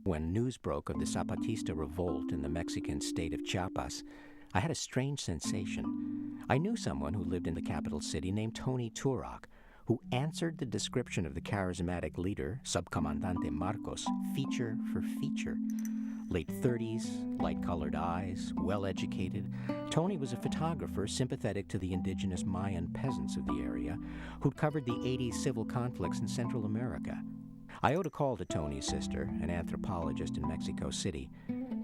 When news broke of the Zapatista revolt in the Mexican state of Chiapas, I had a strange sensation. I knew someone who lived in the capital city named Tony Turok, who answered the description of the charismatic leader, Subcomandante Marcos, feature for feature. Late 30s, light-colored eyes, well-educated, Tony was a photographer sympathetic to the indigenous Mayan peasants of the area who'd covered the 80s civil conflicts in Central America. I owed a call to Tony's sister, an anthropologist in Mexico City,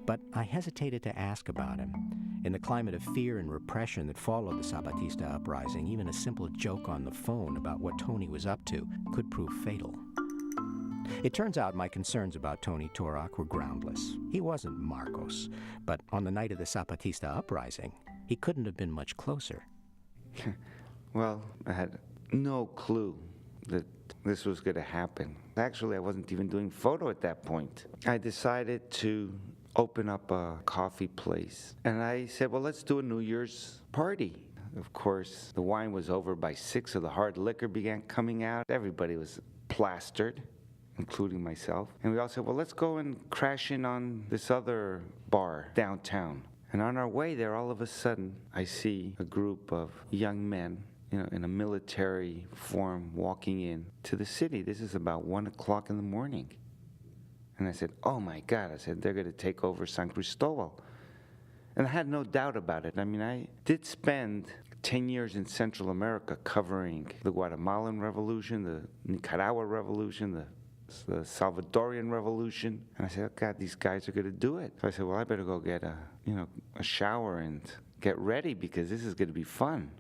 but I hesitated to ask about him. In the climate of fear and repression that followed the Zapatista uprising, even a simple joke on the phone about what Tony was up to could prove fatal. It turns out my concerns about Tony Turok were groundless. He wasn't Marcos, but on the night of the Zapatista uprising, he couldn't have been much closer. Well, I had no clue that this was going to happen. Actually, I wasn't even doing photo at that point. I decided to open up a coffee place. And I said, well, let's do a New Year's party. Of course, the wine was over by 6, so the hard liquor began coming out. Everybody was plastered, including myself. And we all said, well, let's go and crash in on this other bar downtown. And on our way there, all of a sudden, I see a group of young men, in a military form walking in to the city. This is about 1 o'clock in the morning. And I said, oh my God, they're going to take over San Cristobal. And I had no doubt about it. I mean, I did spend 10 years in Central America covering the Guatemalan Revolution, the Nicaragua Revolution, the Salvadorian Revolution. And I said, oh God, these guys are going to do it. So I said, well, I better go get a shower and get ready because this is going to be fun.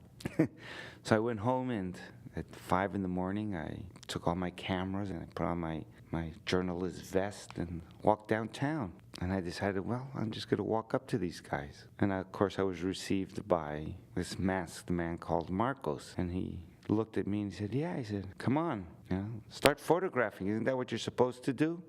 So I went home, and at 5 in the morning, I took all my cameras and I put on my journalist vest and walked downtown. And I decided, well, I'm just going to walk up to these guys. And of course, I was received by this masked man called Marcos. And he looked at me and he said, yeah, he said, come on, start photographing. Isn't that what you're supposed to do?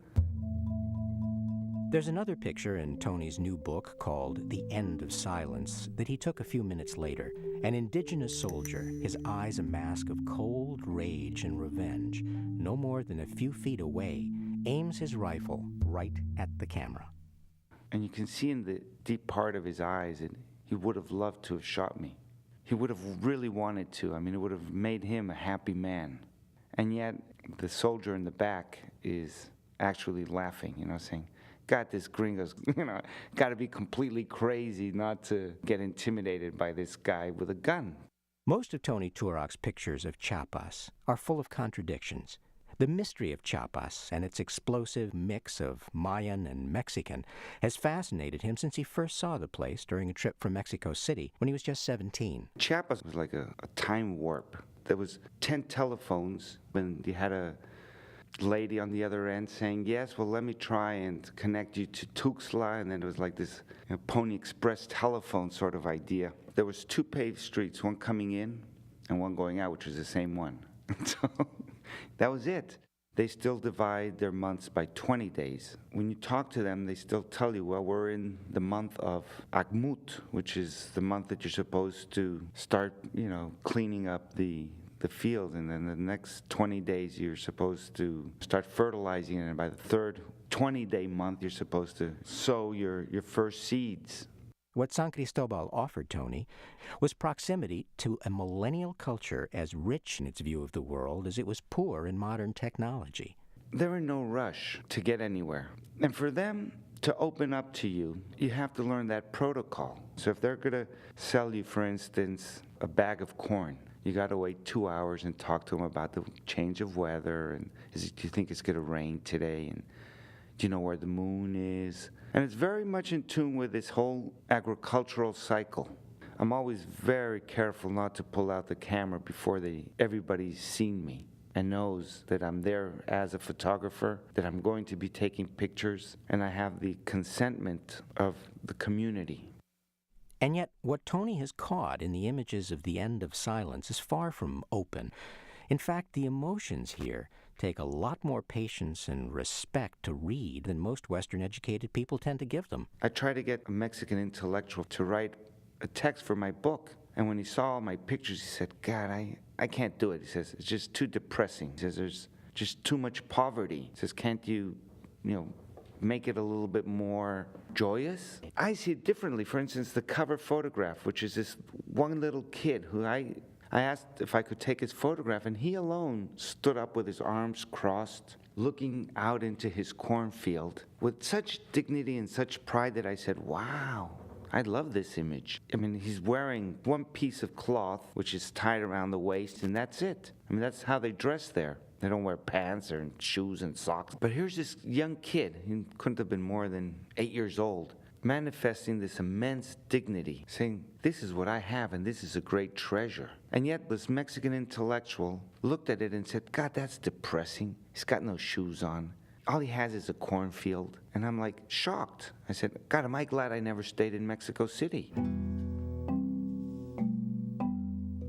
There's another picture in Tony's new book called The End of Silence that he took a few minutes later. An indigenous soldier, his eyes a mask of cold rage and revenge, no more than a few feet away, aims his rifle right at the camera. And you can see in the deep part of his eyes that he would have loved to have shot me. He would have really wanted to. I mean, it would have made him a happy man. And yet, the soldier in the back is actually laughing, saying, God, this gringo's, got to be completely crazy not to get intimidated by this guy with a gun. Most of Tony Turok's pictures of Chiapas are full of contradictions. The mystery of Chiapas and its explosive mix of Mayan and Mexican has fascinated him since he first saw the place during a trip from Mexico City when he was just 17. Chiapas was like a time warp. There was 10 telephones when you had a lady on the other end saying, yes, well, let me try and connect you to Tuxtla. And then it was like this Pony Express telephone sort of idea. There was 2 paved streets, one coming in and one going out, which was the same one. So that was it. They still divide their months by 20 days. When you talk to them, they still tell you, well, we're in the month of Akmut, which is the month that you're supposed to start, cleaning up the field, and then the next 20 days you're supposed to start fertilizing it, and by the third 20-day month you're supposed to sow your first seeds. What San Cristobal offered Tony was proximity to a millennial culture as rich in its view of the world as it was poor in modern technology. They're in no rush to get anywhere. And for them to open up to you, you have to learn that protocol. So if they're going to sell you, for instance, a bag of corn, you got to wait 2 hours and talk to them about the change of weather, and do you think it's going to rain today, and do you know where the moon is? And it's very much in tune with this whole agricultural cycle. I'm always very careful not to pull out the camera before everybody's seen me and knows that I'm there as a photographer, that I'm going to be taking pictures, and I have the consentment of the community. And yet, what Tony has caught in the images of The End of Silence is far from open. In fact, the emotions here take a lot more patience and respect to read than most Western-educated people tend to give them. I try to get a Mexican intellectual to write a text for my book. And when he saw all my pictures, he said, God, I can't do it. He says, it's just too depressing. He says, there's just too much poverty. He says, can't you, make it a little bit more joyous. I see it differently. For instance, the cover photograph, which is this one little kid who I asked if I could take his photograph, and he alone stood up with his arms crossed, looking out into his cornfield with such dignity and such pride that I said, wow, I love this image. I mean, he's wearing one piece of cloth, which is tied around the waist, and that's it. I mean, that's how they dress there. They don't wear pants or shoes and socks. But here's this young kid, he couldn't have been more than 8 years old, manifesting this immense dignity, saying, this is what I have and this is a great treasure. And yet this Mexican intellectual looked at it and said, God, that's depressing. He's got no shoes on. All he has is a cornfield. And I'm like shocked. I said, God, am I glad I never stayed in Mexico City.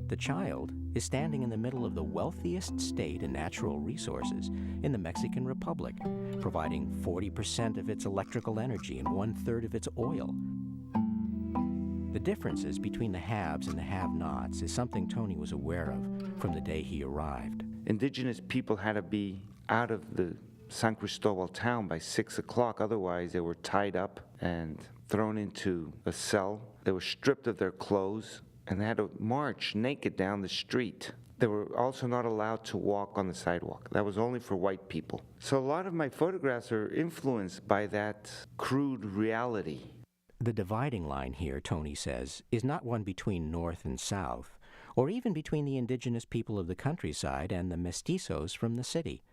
The child is standing in the middle of the wealthiest state in natural resources in the Mexican Republic, providing 40% of its electrical energy and 1/3 of its oil. The differences between the haves and the have-nots is something Tony was aware of from the day he arrived. Indigenous people had to be out of the San Cristobal town by 6 o'clock. Otherwise, they were tied up and thrown into a cell. They were stripped of their clothes, and they had to march naked down the street. They were also not allowed to walk on the sidewalk. That was only for white people. So a lot of my photographs are influenced by that crude reality. The dividing line here, Tony says, is not one between North and South, or even between the indigenous people of the countryside and the mestizos from the city.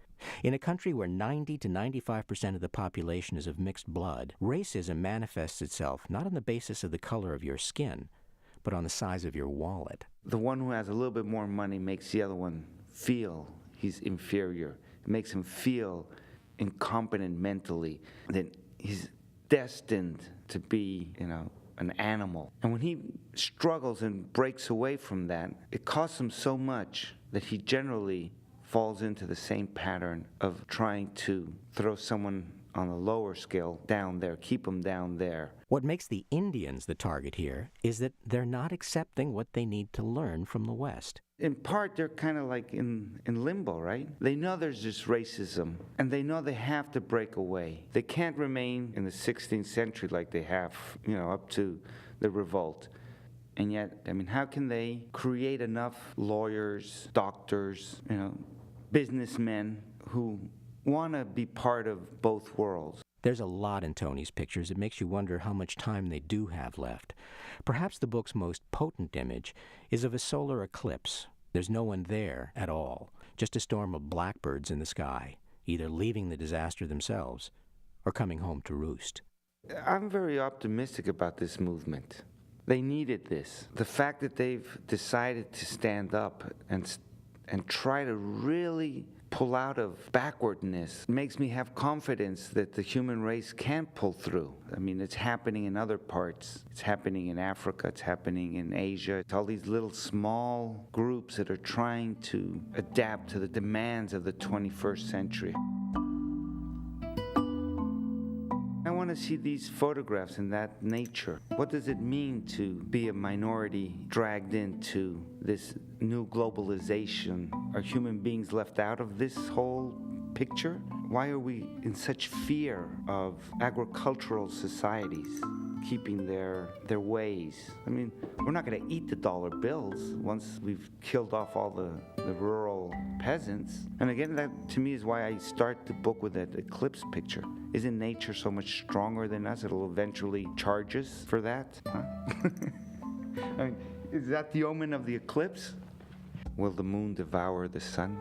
In a country where 90 to 95% of the population is of mixed blood, racism manifests itself not on the basis of the color of your skin, but on the size of your wallet. The one who has a little bit more money makes the other one feel he's inferior. It makes him feel incompetent mentally, that he's destined to be, an animal. And when he struggles and breaks away from that, it costs him so much that he generally falls into the same pattern of trying to throw someone on a lower scale down there, keep them down there. What makes the Indians the target here is that they're not accepting what they need to learn from the West. In part, they're kind of like in limbo, right? They know there's this racism, and they know they have to break away. They can't remain in the 16th century like they have, up to the revolt. And yet, how can they create enough lawyers, doctors, businessmen who want to be part of both worlds? There's a lot in Tony's pictures. It makes you wonder how much time they do have left. Perhaps the book's most potent image is of a solar eclipse. There's no one there at all, just a storm of blackbirds in the sky, either leaving the disaster themselves or coming home to roost. I'm very optimistic about this movement. They needed this. The fact that they've decided to stand up and try to really pull out of backwardness makes me have confidence that the human race can pull through. It's happening in other parts. It's happening in Africa. It's happening in Asia. It's all these little small groups that are trying to adapt to the demands of the 21st century. I want to see these photographs in that nature. What does it mean to be a minority dragged into this new globalization? Are human beings left out of this whole picture? Why are we in such fear of agricultural societies keeping their ways? We're not going to eat the dollar bills once we've killed off all the rural peasants. And again, that to me is why I start the book with that eclipse picture. Isn't nature so much stronger than us? It'll eventually charge us for that? Huh? Is that the omen of the eclipse? Will the moon devour the sun?